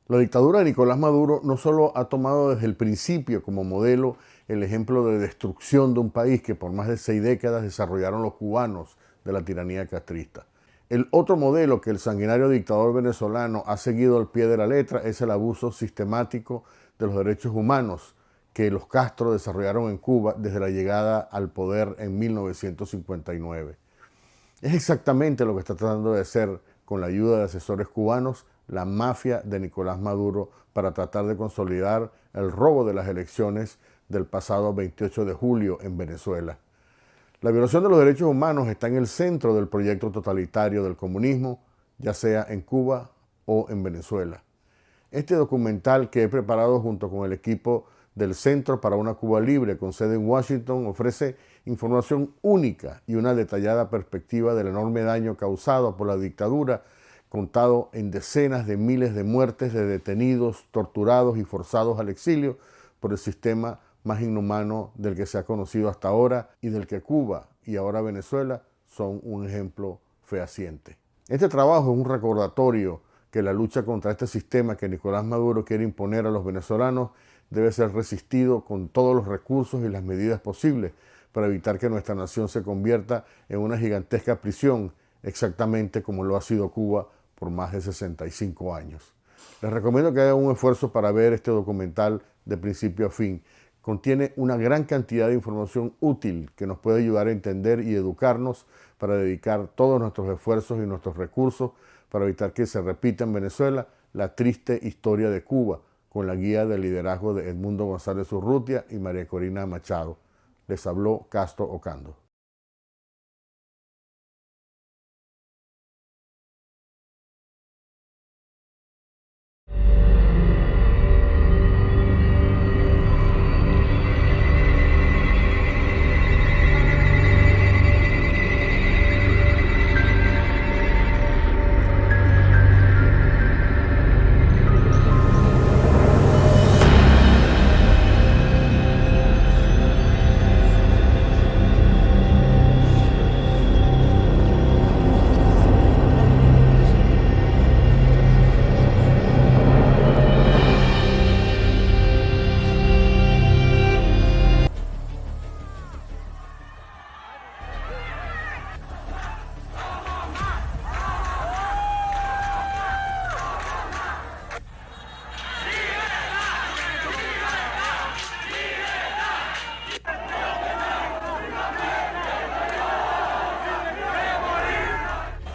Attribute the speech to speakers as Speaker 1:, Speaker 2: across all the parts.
Speaker 1: La dictadura de Nicolás Maduro no solo ha tomado desde el principio como modelo el ejemplo de destrucción de un país que por más de 6 décadas desarrollaron los cubanos de la tiranía castrista. El otro modelo que el sanguinario dictador venezolano ha seguido al pie de la letra es el abuso sistemático de los derechos humanos que los Castro desarrollaron en Cuba desde la llegada al poder en 1959. Es exactamente lo que está tratando de hacer, con la ayuda de asesores cubanos, la mafia de Nicolás Maduro para tratar de consolidar el robo de las elecciones del pasado 28 de julio en Venezuela. La violación de los derechos humanos está en el centro del proyecto totalitario del comunismo, ya sea en Cuba o en Venezuela. Este documental que he preparado junto con el equipo del Centro para una Cuba Libre con sede en Washington ofrece información única y una detallada perspectiva del enorme daño causado por la dictadura, contado en decenas de miles de muertes de detenidos, torturados y forzados al exilio por el sistema más inhumano del que se ha conocido hasta ahora y del que Cuba y ahora Venezuela son un ejemplo fehaciente. Este trabajo es un recordatorio que la lucha contra este sistema que Nicolás Maduro quiere imponer a los venezolanos debe ser resistido con todos los recursos y las medidas posibles para evitar que nuestra nación se convierta en una gigantesca prisión, exactamente como lo ha sido Cuba por más de 65 años. Les recomiendo que hagan un esfuerzo para ver este documental de principio a fin. Contiene una gran cantidad de información útil que nos puede ayudar a entender y educarnos para dedicar todos nuestros esfuerzos y nuestros recursos para evitar que se repita en Venezuela la triste historia de Cuba, con la guía del liderazgo de Edmundo González Urrutia y María Corina Machado. Les habló Castro Ocando.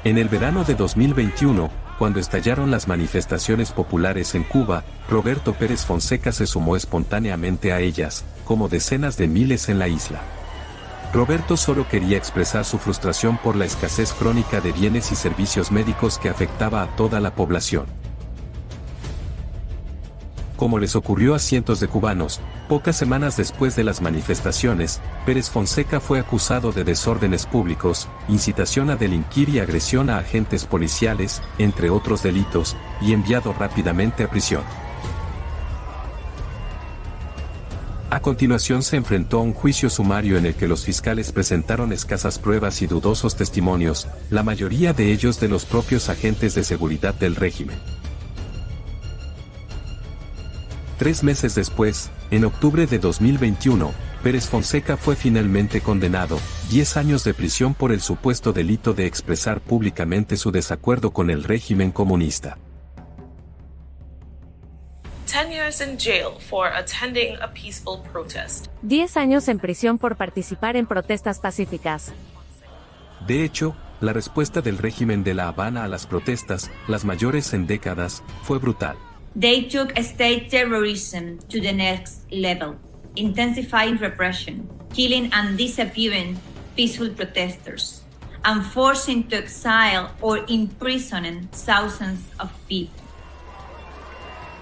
Speaker 2: En el verano de 2021, cuando estallaron las manifestaciones populares en Cuba, Roberto Pérez Fonseca se sumó espontáneamente a ellas, como decenas de miles en la isla. Roberto solo quería expresar su frustración por la escasez crónica de bienes y servicios médicos que afectaba a toda la población. Como les ocurrió a cientos de cubanos, pocas semanas después de las manifestaciones, Pérez Fonseca fue acusado de desórdenes públicos, incitación a delinquir y agresión a agentes policiales, entre otros delitos, y enviado rápidamente a prisión. A continuación se enfrentó a un juicio sumario en el que los fiscales presentaron escasas pruebas y dudosos testimonios, la mayoría de ellos de los propios agentes de seguridad del régimen. 3 meses después, en octubre de 2021, Pérez Fonseca fue finalmente condenado, 10 años de prisión por el supuesto delito de expresar públicamente su desacuerdo con el régimen comunista.
Speaker 3: 10 years in jail for attending a peaceful protest.
Speaker 4: 10 años en prisión por participar en protestas pacíficas.
Speaker 2: De hecho, la respuesta del régimen de La Habana a las protestas, las mayores en décadas, fue brutal.
Speaker 5: They took state terrorism to the next level, intensifying repression, killing and disappearing peaceful protesters, and forcing to exile or imprisoning thousands of people.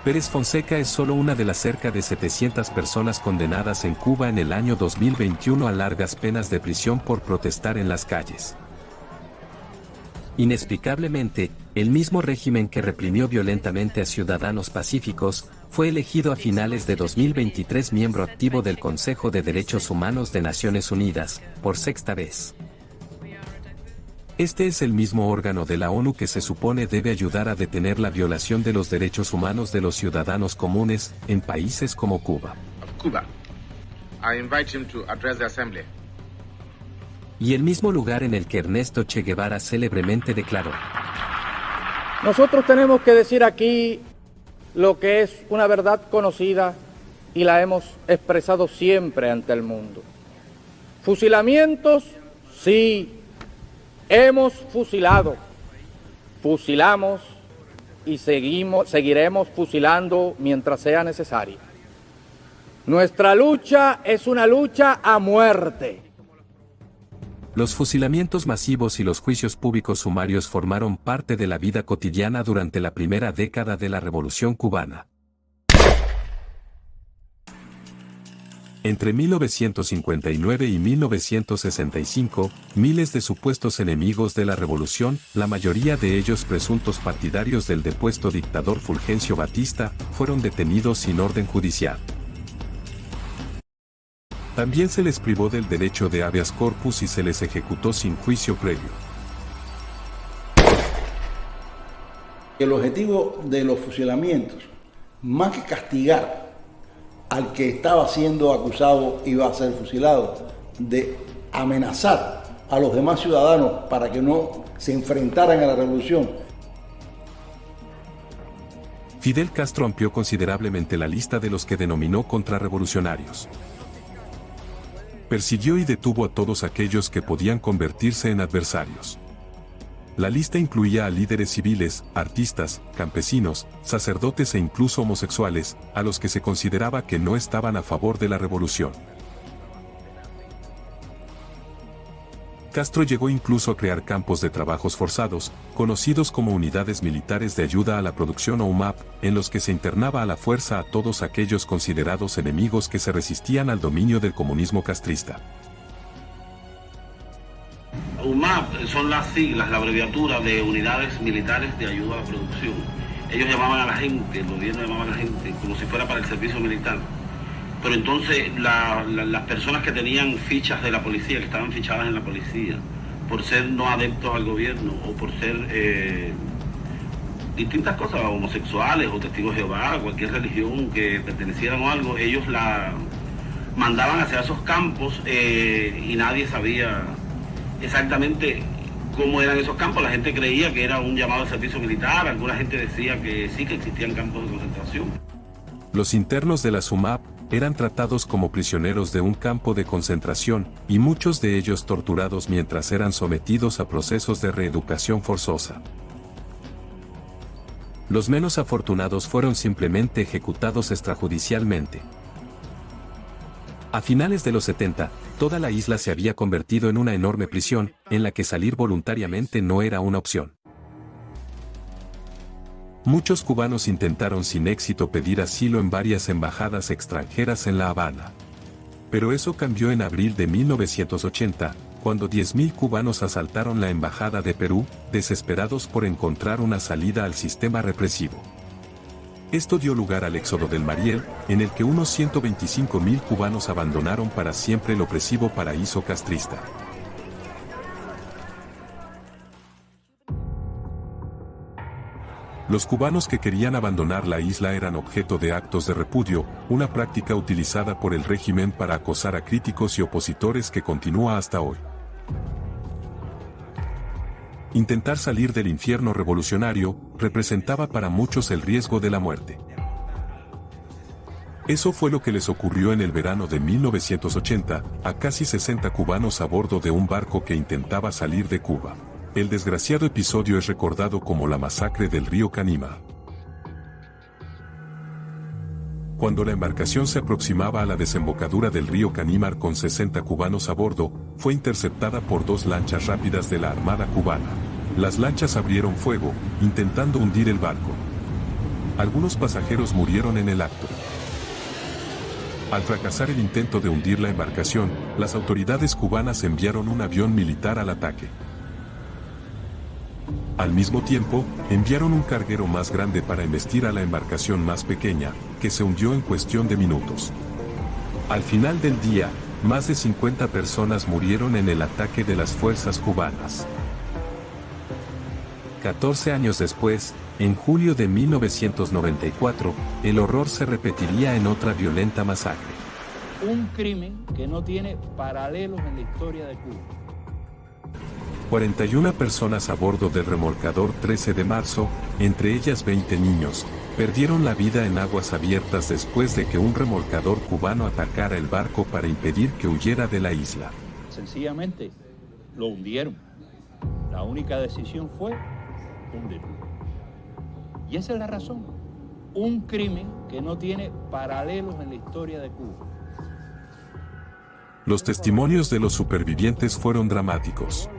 Speaker 2: Pérez Fonseca es solo una de las cerca de 700 personas condenadas en Cuba en el año 2021 a largas penas de prisión por protestar en las calles. Inexplicablemente, el mismo régimen que reprimió violentamente a ciudadanos pacíficos, fue elegido a finales de 2023 miembro activo del Consejo de Derechos Humanos de Naciones Unidas, por 6ª vez. Este es el mismo órgano de la ONU que se supone debe ayudar a detener la violación de los derechos humanos de los ciudadanos comunes en países como Cuba. Y el mismo lugar en el que Ernesto Che Guevara célebremente declaró:
Speaker 6: nosotros tenemos que decir aquí lo que es una verdad conocida y la hemos expresado siempre ante el mundo. Fusilamientos, sí. Hemos fusilado, fusilamos y seguiremos fusilando mientras sea necesario. Nuestra lucha es una lucha a muerte.
Speaker 2: Los fusilamientos masivos y los juicios públicos sumarios formaron parte de la vida cotidiana durante la primera década de la Revolución cubana. Entre 1959 y 1965, miles de supuestos enemigos de la revolución, la mayoría de ellos presuntos partidarios del depuesto dictador Fulgencio Batista, fueron detenidos sin orden judicial. También se les privó del derecho de habeas corpus y se les ejecutó sin juicio previo.
Speaker 7: El objetivo de los fusilamientos, más que castigar al que estaba siendo acusado iba a ser fusilado, de amenazar a los demás ciudadanos para que no se enfrentaran a la revolución.
Speaker 2: Fidel Castro amplió considerablemente la lista de los que denominó contrarrevolucionarios. Persiguió y detuvo a todos aquellos que podían convertirse en adversarios. La lista incluía a líderes civiles, artistas, campesinos, sacerdotes e incluso homosexuales, a los que se consideraba que no estaban a favor de la revolución. Castro llegó incluso a crear campos de trabajos forzados, conocidos como unidades militares de ayuda a la producción o UMAP, en los que se internaba a la fuerza a todos aquellos considerados enemigos que se resistían al dominio del comunismo castrista.
Speaker 8: UMAP son las siglas, la abreviatura de Unidades Militares de Ayuda a la Producción. Ellos llamaban a la gente, el gobierno llamaba a la gente como si fuera para el servicio militar. Pero entonces las personas que tenían fichas de la policía, que estaban fichadas en la policía, por ser no adeptos al gobierno o por ser distintas cosas, homosexuales o testigos de Jehová, cualquier religión que pertenecieran o algo, ellos la mandaban hacia esos campos y nadie sabía exactamente cómo eran esos campos. La gente creía que era un llamado al servicio militar, alguna gente decía que sí, que existían campos de concentración.
Speaker 2: Los internos de la SUMAP eran tratados como prisioneros de un campo de concentración, y muchos de ellos torturados mientras eran sometidos a procesos de reeducación forzosa. Los menos afortunados fueron simplemente ejecutados extrajudicialmente. A finales de los 70, toda la isla se había convertido en una enorme prisión, en la que salir voluntariamente no era una opción. Muchos cubanos intentaron sin éxito pedir asilo en varias embajadas extranjeras en La Habana. Pero eso cambió en abril de 1980, cuando 10.000 cubanos asaltaron la embajada de Perú, desesperados por encontrar una salida al sistema represivo. Esto dio lugar al éxodo del Mariel, en el que unos 125.000 cubanos abandonaron para siempre el opresivo paraíso castrista. Los cubanos que querían abandonar la isla eran objeto de actos de repudio, una práctica utilizada por el régimen para acosar a críticos y opositores que continúa hasta hoy. Intentar salir del infierno revolucionario representaba para muchos el riesgo de la muerte. Eso fue lo que les ocurrió en el verano de 1980 a casi 60 cubanos a bordo de un barco que intentaba salir de Cuba. El desgraciado episodio es recordado como la masacre del río Canímar. Cuando la embarcación se aproximaba a la desembocadura del río Canímar con 60 cubanos a bordo, fue interceptada por 2 lanchas rápidas de la Armada cubana. Las lanchas abrieron fuego, intentando hundir el barco. Algunos pasajeros murieron en el acto. Al fracasar el intento de hundir la embarcación, las autoridades cubanas enviaron un avión militar al ataque. Al mismo tiempo, enviaron un carguero más grande para embestir a la embarcación más pequeña, que se hundió en cuestión de minutos. Al final del día, más de 50 personas murieron en el ataque de las fuerzas cubanas. 14 años después, en julio de 1994, el horror se repetiría en otra violenta masacre.
Speaker 6: Un crimen que no tiene paralelos en la historia de Cuba.
Speaker 2: 41 personas a bordo del remolcador 13 de marzo, entre ellas 20 niños, perdieron la vida en aguas abiertas después de que un remolcador cubano atacara el barco para impedir que huyera de la isla.
Speaker 6: Sencillamente lo hundieron. La única decisión fue hundirlo. Y esa es la razón. Un crimen que no tiene paralelos en la historia de Cuba.
Speaker 2: Los testimonios de los supervivientes fueron dramáticos.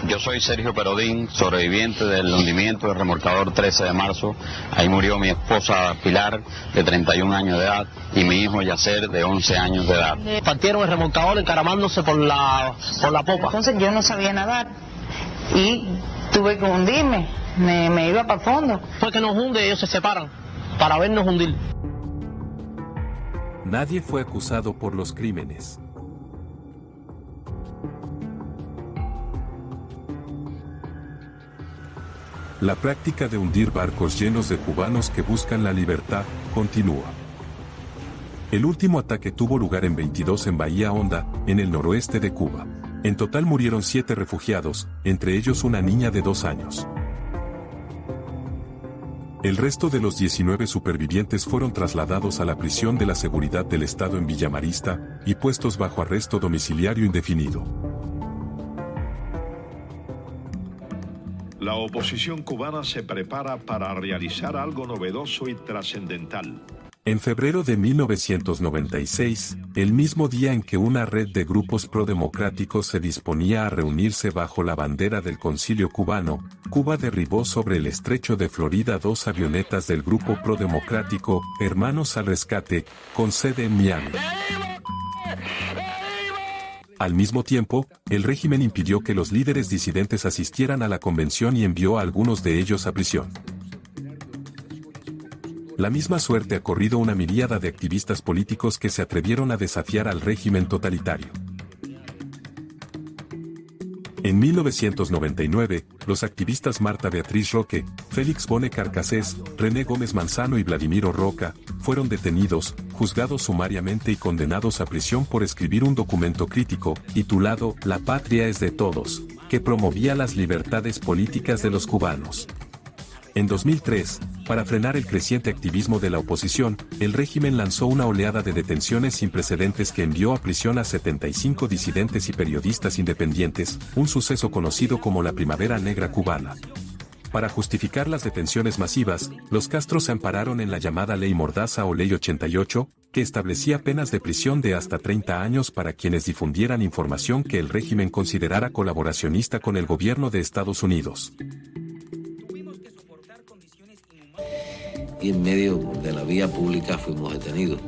Speaker 9: Yo soy Sergio Perodín, sobreviviente del hundimiento del remolcador 13 de marzo. Ahí murió mi esposa Pilar, de 31 años de edad, y mi hijo Yacer, de 11 años de edad.
Speaker 10: Partieron el remolcador encaramándose por la popa.
Speaker 11: Entonces yo no sabía nadar y tuve que hundirme, me iba para el fondo.
Speaker 10: Fue que nos hunde, ellos se separan para vernos hundir.
Speaker 2: Nadie fue acusado por los crímenes. La práctica de hundir barcos llenos de cubanos que buscan la libertad continúa. El último ataque tuvo lugar en 22 en Bahía Honda, en el noroeste de Cuba. En total murieron 7 refugiados, entre ellos una niña de 2 años. El resto de los 19 supervivientes fueron trasladados a la prisión de la Seguridad del Estado en Villamarista y puestos bajo arresto domiciliario indefinido.
Speaker 12: La oposición cubana se prepara para realizar algo novedoso y trascendental.
Speaker 2: En febrero de 1996, el mismo día en que una red de grupos prodemocráticos se disponía a reunirse bajo la bandera del Concilio cubano, Cuba derribó sobre el estrecho de Florida 2 avionetas del grupo prodemocrático Hermanos al Rescate, con sede en Miami. Al mismo tiempo, el régimen impidió que los líderes disidentes asistieran a la convención y envió a algunos de ellos a prisión. La misma suerte ha corrido una miríada de activistas políticos que se atrevieron a desafiar al régimen totalitario. En 1999, los activistas Marta Beatriz Roque, Félix Bone Carcassés, René Gómez Manzano y Vladimiro Roca, fueron detenidos, juzgados sumariamente y condenados a prisión por escribir un documento crítico, titulado La patria es de todos, que promovía las libertades políticas de los cubanos. En 2003, para frenar el creciente activismo de la oposición, el régimen lanzó una oleada de detenciones sin precedentes que envió a prisión a 75 disidentes y periodistas independientes, un suceso conocido como la Primavera Negra cubana. Para justificar las detenciones masivas, los Castro se ampararon en la llamada Ley Mordaza o Ley 88, que establecía penas de prisión de hasta 30 años para quienes difundieran información que el régimen considerara colaboracionista con el gobierno de Estados Unidos.
Speaker 13: Y en medio de la vía pública fuimos detenidos.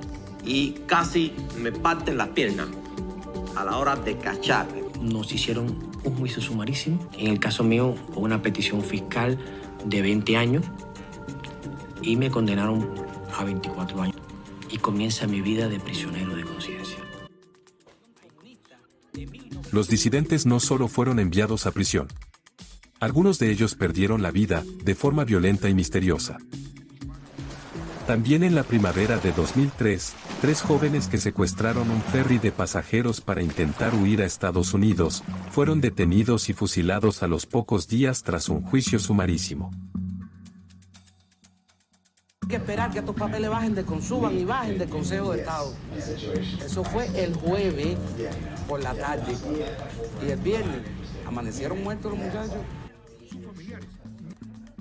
Speaker 10: Y casi me parten las piernas a la hora de cacharme.
Speaker 14: Nos hicieron un juicio sumarísimo. En el caso mío, una petición fiscal de 20 años y me condenaron a 24 años. Y comienza mi vida de prisionero de conciencia.
Speaker 2: Los disidentes no solo fueron enviados a prisión. Algunos de ellos perdieron la vida de forma violenta y misteriosa. También en la primavera de 2003, 3 jóvenes que secuestraron un ferry de pasajeros para intentar huir a Estados Unidos, fueron detenidos y fusilados a los pocos días tras un juicio sumarísimo.
Speaker 15: Hay que esperar que estos papeles suban y bajen del Consejo de Estado. Eso fue el jueves por la tarde. Y el viernes amanecieron muertos los muchachos.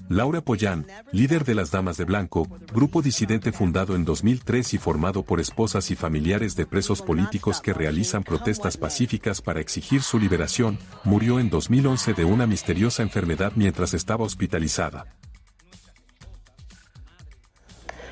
Speaker 2: Laura Pollán, líder de las Damas de Blanco, grupo disidente fundado en 2003 y formado por esposas y familiares de presos políticos que realizan protestas pacíficas para exigir su liberación, murió en 2011 de una misteriosa enfermedad mientras estaba hospitalizada.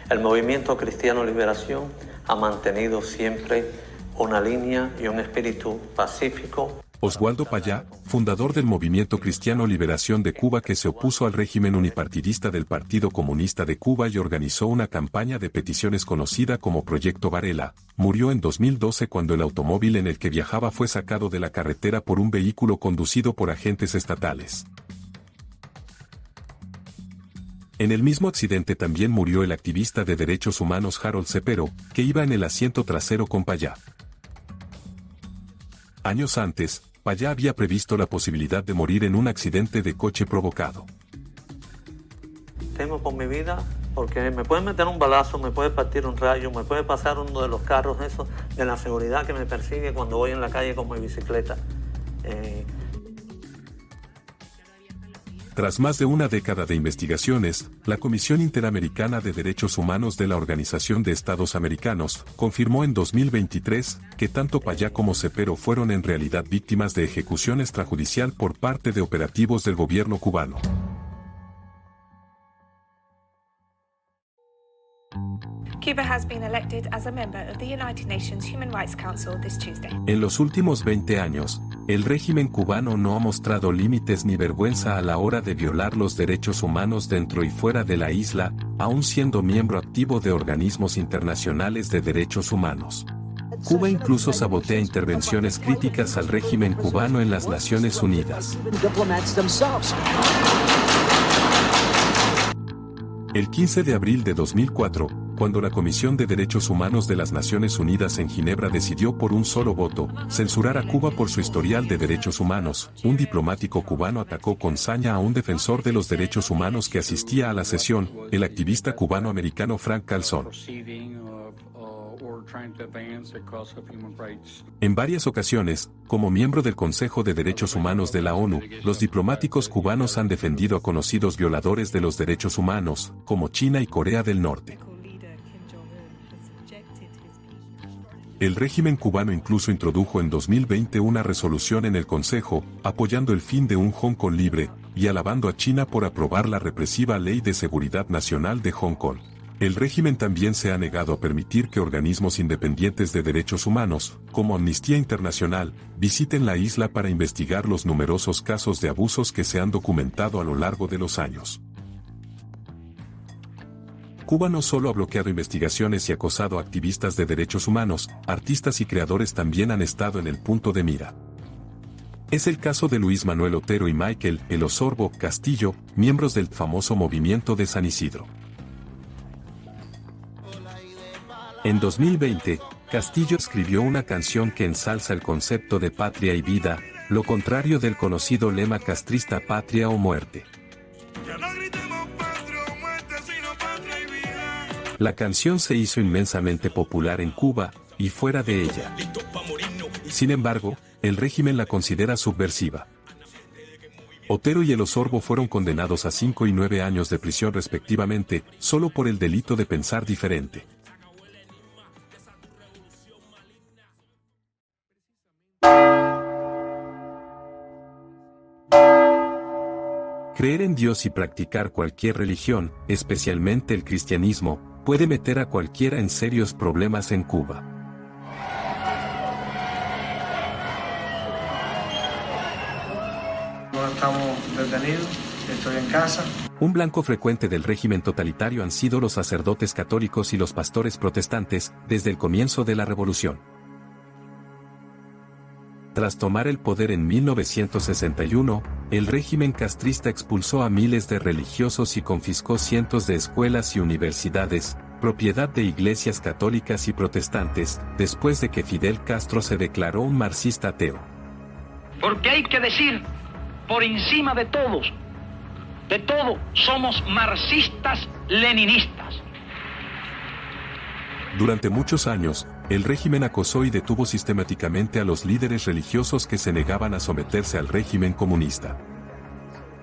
Speaker 16: El Movimiento Cristiano Liberación ha mantenido siempre una línea y un espíritu pacífico.
Speaker 2: Oswaldo Payá, fundador del Movimiento Cristiano Liberación de Cuba que se opuso al régimen unipartidista del Partido Comunista de Cuba y organizó una campaña de peticiones conocida como Proyecto Varela, murió en 2012 cuando el automóvil en el que viajaba fue sacado de la carretera por un vehículo conducido por agentes estatales. En el mismo accidente también murió el activista de derechos humanos Harold Cepero, que iba en el asiento trasero con Payá. Años antes, Payá había previsto la posibilidad de morir en un accidente de coche provocado.
Speaker 16: Temo por mi vida porque me puede meter un balazo, me puede partir un rayo, me puede pasar uno de los carros esos de la seguridad que me persigue cuando voy en la calle con mi bicicleta.
Speaker 2: Tras más de una década de investigaciones, la Comisión Interamericana de Derechos Humanos de la Organización de Estados Americanos confirmó en 2023 que tanto Payá como Cepero fueron en realidad víctimas de ejecución extrajudicial por parte de operativos del gobierno cubano.
Speaker 17: Cuba has been elected as a member of the United Nations Human Rights Council this Tuesday.
Speaker 2: En los últimos 20 años, el régimen cubano no ha mostrado límites ni vergüenza a la hora de violar los derechos humanos dentro y fuera de la isla, aun siendo miembro activo de organismos internacionales de derechos humanos. Cuba incluso sabotea intervenciones críticas al régimen cubano en las Naciones Unidas. El 15 de abril de 2004, cuando la Comisión de Derechos Humanos de las Naciones Unidas en Ginebra decidió por un solo voto censurar a Cuba por su historial de derechos humanos, un diplomático cubano atacó con saña a un defensor de los derechos humanos que asistía a la sesión, el activista cubano-americano Frank Calzón. En varias ocasiones, como miembro del Consejo de Derechos Humanos de la ONU, los diplomáticos cubanos han defendido a conocidos violadores de los derechos humanos, como China y Corea del Norte. El régimen cubano incluso introdujo en 2020 una resolución en el Consejo, apoyando el fin de un Hong Kong libre, y alabando a China por aprobar la represiva Ley de Seguridad Nacional de Hong Kong. El régimen también se ha negado a permitir que organismos independientes de derechos humanos, como Amnistía Internacional, visiten la isla para investigar los numerosos casos de abusos que se han documentado a lo largo de los años. Cuba no solo ha bloqueado investigaciones y acosado a activistas de derechos humanos, artistas y creadores también han estado en el punto de mira. Es el caso de Luis Manuel Otero y Michael El Osorbo Castillo, miembros del famoso movimiento de San Isidro. En 2020, Castillo escribió una canción que ensalza el concepto de patria y vida, lo contrario del conocido lema castrista patria o muerte. La canción se hizo inmensamente popular en Cuba y fuera de ella. Sin embargo, el régimen la considera subversiva. Otero y El Osorbo fueron condenados a 5 y 9 años de prisión respectivamente, solo por el delito de pensar diferente. Creer en Dios y practicar cualquier religión, especialmente el cristianismo, puede meter a cualquiera en serios problemas en Cuba.
Speaker 18: No estamos detenidos, estoy en casa.
Speaker 2: Un blanco frecuente del régimen totalitario han sido los sacerdotes católicos y los pastores protestantes, desde el comienzo de la revolución. Tras tomar el poder en 1961, el régimen castrista expulsó a miles de religiosos y confiscó cientos de escuelas y universidades, propiedad de iglesias católicas y protestantes, después de que Fidel Castro se declaró un marxista ateo.
Speaker 19: Porque hay que decir, por encima de todo, somos marxistas-leninistas.
Speaker 2: Durante muchos años, el régimen acosó y detuvo sistemáticamente a los líderes religiosos que se negaban a someterse al régimen comunista.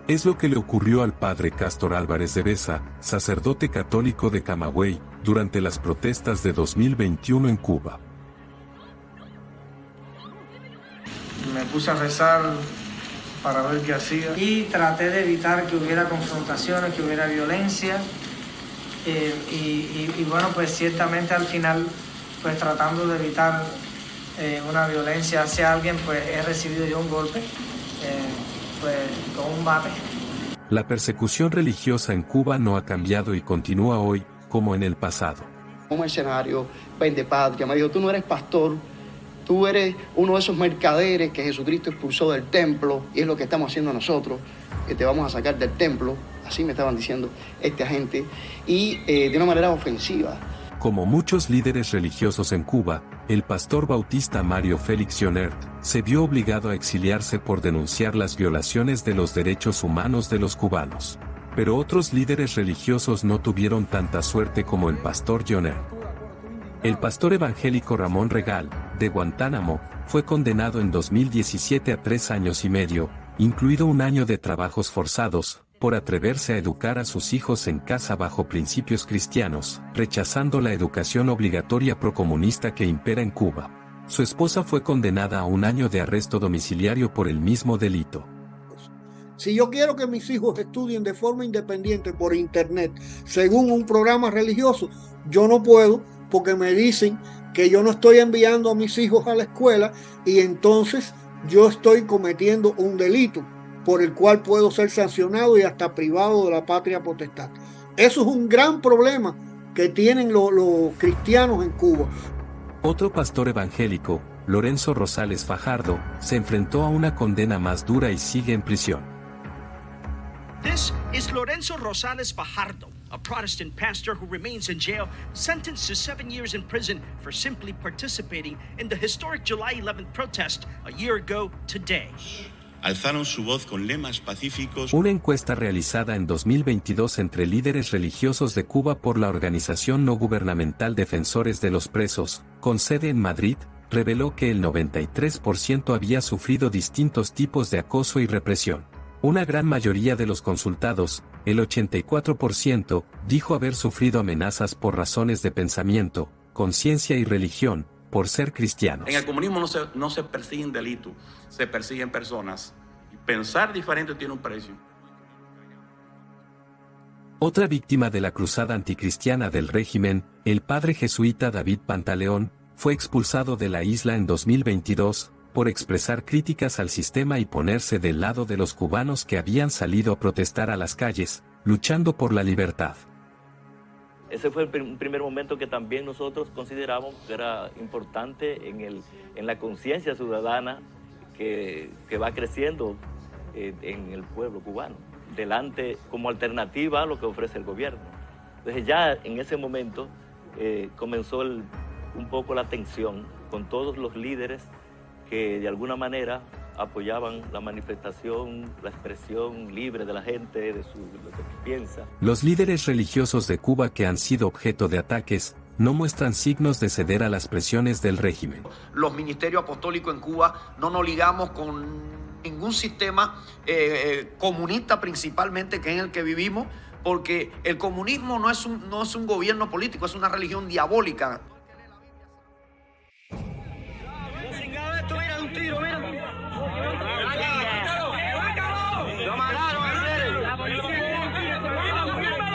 Speaker 2: Es lo que le ocurrió al padre Cástor Álvarez de Besa, sacerdote católico de Camagüey, durante las protestas de 2021 en Cuba.
Speaker 18: Me puse a rezar para ver qué hacía y traté de evitar que hubiera confrontaciones, que hubiera violencia. Y bueno, pues ciertamente al final, pues tratando de evitar una violencia hacia alguien, pues he recibido yo un golpe, pues con un bate.
Speaker 2: La persecución religiosa en Cuba no ha cambiado y continúa hoy, como en el pasado.
Speaker 20: Un mercenario, vendepatria, me dijo, tú no eres pastor, tú eres uno de esos mercaderes que Jesucristo expulsó del templo, y es lo que estamos haciendo nosotros, que te vamos a sacar del templo. así me estaban diciendo este agente, y de una manera ofensiva.
Speaker 2: Como muchos líderes religiosos en Cuba, el pastor bautista Mario Félix Jonert se vio obligado a exiliarse por denunciar las violaciones de los derechos humanos de los cubanos. Pero otros líderes religiosos no tuvieron tanta suerte como el pastor Jonert. El pastor evangélico Ramón Regal, de Guantánamo, fue condenado en 2017 a 3 años y medio, incluido 1 año de trabajos forzados, por atreverse a educar a sus hijos en casa bajo principios cristianos, rechazando la educación obligatoria procomunista que impera en Cuba. Su esposa fue condenada a 1 año de arresto domiciliario por el mismo delito.
Speaker 21: Si yo quiero que mis hijos estudien de forma independiente por internet, según un programa religioso, yo no puedo, porque me dicen que yo no estoy enviando a mis hijos a la escuela y entonces yo estoy cometiendo un delito por el cual puedo ser sancionado y hasta privado de la patria potestad. Eso es un gran problema que tienen los cristianos en Cuba.
Speaker 2: Otro pastor evangélico, Lorenzo Rosales Fajardo, se enfrentó a una condena más dura y sigue en prisión.
Speaker 19: This is Lorenzo Rosales Fajardo, a Protestant pastor who remains in jail, sentenced to 7 years in prison for simply participating in the historic July 11th protest a year ago today.
Speaker 22: Alzaron su voz con lemas pacíficos.
Speaker 2: Una encuesta realizada en 2022 entre líderes religiosos de Cuba por la organización no gubernamental Defensores de los Presos, con sede en Madrid, reveló que el 93% había sufrido distintos tipos de acoso y represión. Una gran mayoría de los consultados, el 84%, dijo haber sufrido amenazas por razones de pensamiento, conciencia y religión, por ser cristianos.
Speaker 23: En el comunismo no se persiguen delitos, se persiguen personas. Pensar diferente tiene un precio.
Speaker 2: Otra víctima de la cruzada anticristiana del régimen, el padre jesuita David Pantaleón, fue expulsado de la isla en 2022, por expresar críticas al sistema y ponerse del lado de los cubanos que habían salido a protestar a las calles, luchando por la libertad.
Speaker 24: Ese fue un primer momento que también nosotros consideramos que era importante en la conciencia ciudadana que va creciendo en el pueblo cubano, delante como alternativa a lo que ofrece el gobierno. Entonces ya en ese momento comenzó un poco la tensión con todos los líderes que de alguna manera apoyaban la manifestación, la expresión libre de la gente, de lo que piensa.
Speaker 2: Los líderes religiosos de Cuba que han sido objeto de ataques no muestran signos de ceder a las presiones del régimen.
Speaker 25: Los ministerios apostólicos en Cuba no nos ligamos con ningún sistema comunista principalmente, que es en el que vivimos, porque el comunismo no es un gobierno político, es una religión diabólica.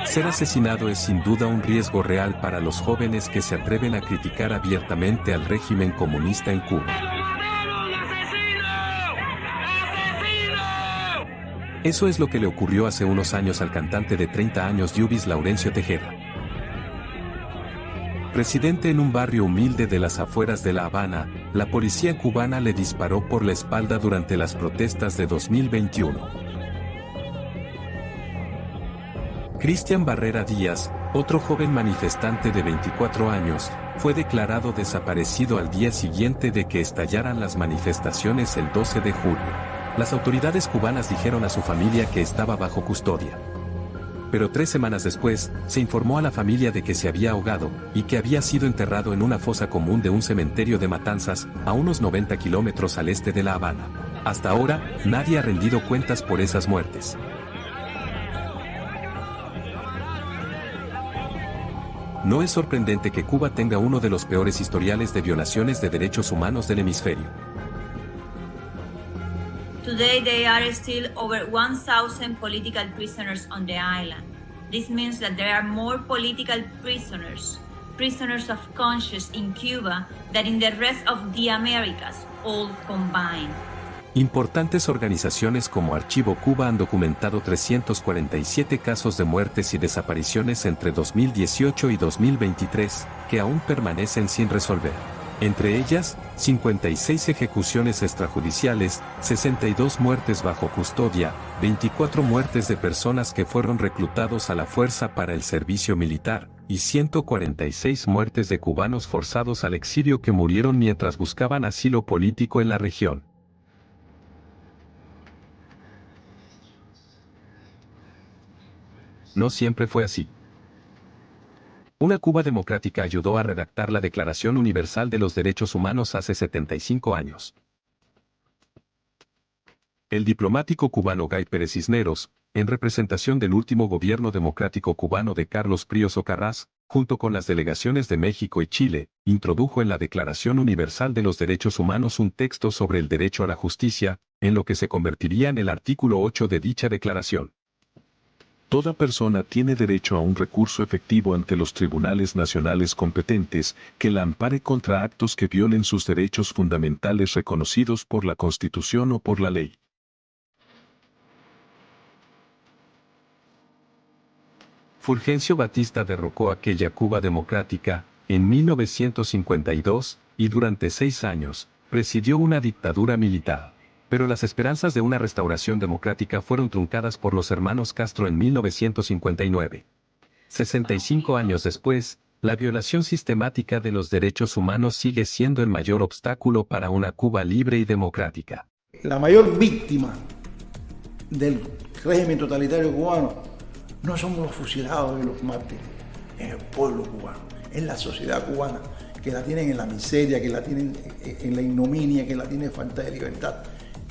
Speaker 2: Ser asesinado es sin duda un riesgo real para los jóvenes que se atreven a criticar abiertamente al régimen comunista en Cuba. Eso es lo que le ocurrió hace unos años al cantante de 30 años Yubis Laurencio Tejeda. Residente en un barrio humilde de las afueras de La Habana, la policía cubana le disparó por la espalda durante las protestas de 2021. Cristian Barrera Díaz, otro joven manifestante de 24 años, fue declarado desaparecido al día siguiente de que estallaran las manifestaciones el 12 de julio. Las autoridades cubanas dijeron a su familia que estaba bajo custodia. Pero 3 semanas después, se informó a la familia de que se había ahogado, y que había sido enterrado en una fosa común de un cementerio de Matanzas, a unos 90 kilómetros al este de La Habana. Hasta ahora, nadie ha rendido cuentas por esas muertes. No es sorprendente que Cuba tenga uno de los peores historiales de violaciones de derechos humanos del hemisferio.
Speaker 5: Today there are still over 1,000 political prisoners on the island. This means that there are more political prisoners of conscience in Cuba than in the rest of the Americas, all combined.
Speaker 2: Importantes organizaciones como Archivo Cuba han documentado 347 casos de muertes y desapariciones entre 2018 y 2023, que aún permanecen sin resolver. Entre ellas, 56 ejecuciones extrajudiciales, 62 muertes bajo custodia, 24 muertes de personas que fueron reclutados a la fuerza para el servicio militar, y 146 muertes de cubanos forzados al exilio que murieron mientras buscaban asilo político en la región. No siempre fue así. Una Cuba democrática ayudó a redactar la Declaración Universal de los Derechos Humanos hace 75 años. El diplomático cubano Gay Pérez Cisneros, en representación del último gobierno democrático cubano de Carlos Prío Carrás, junto con las delegaciones de México y Chile, introdujo en la Declaración Universal de los Derechos Humanos un texto sobre el derecho a la justicia, en lo que se convertiría en el artículo 8 de dicha declaración.
Speaker 1: Toda persona tiene derecho a un recurso efectivo ante los tribunales nacionales competentes que la ampare contra actos que violen sus derechos fundamentales reconocidos por la Constitución o por la ley.
Speaker 2: Fulgencio Batista derrocó aquella Cuba democrática en 1952 y durante 6 años presidió una dictadura militar. Pero las esperanzas de una restauración democrática fueron truncadas por los hermanos Castro en 1959. 65 años después, la violación sistemática de los derechos humanos sigue siendo el mayor obstáculo para una Cuba libre y democrática.
Speaker 3: La mayor víctima del régimen totalitario cubano no somos los fusilados y los mártires, es el pueblo cubano, es la sociedad cubana, que la tienen en la miseria, que la tienen en la ignominia, que la tienen falta de libertad.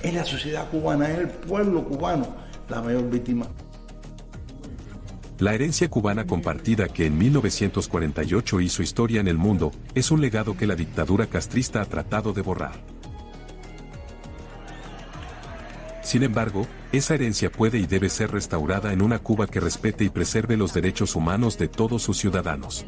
Speaker 3: Es la sociedad cubana, es el pueblo cubano la mayor víctima.
Speaker 2: La herencia cubana compartida que en 1948 hizo historia en el mundo, es un legado que la dictadura castrista ha tratado de borrar. Sin embargo, esa herencia puede y debe ser restaurada en una Cuba que respete y preserve los derechos humanos de todos sus ciudadanos.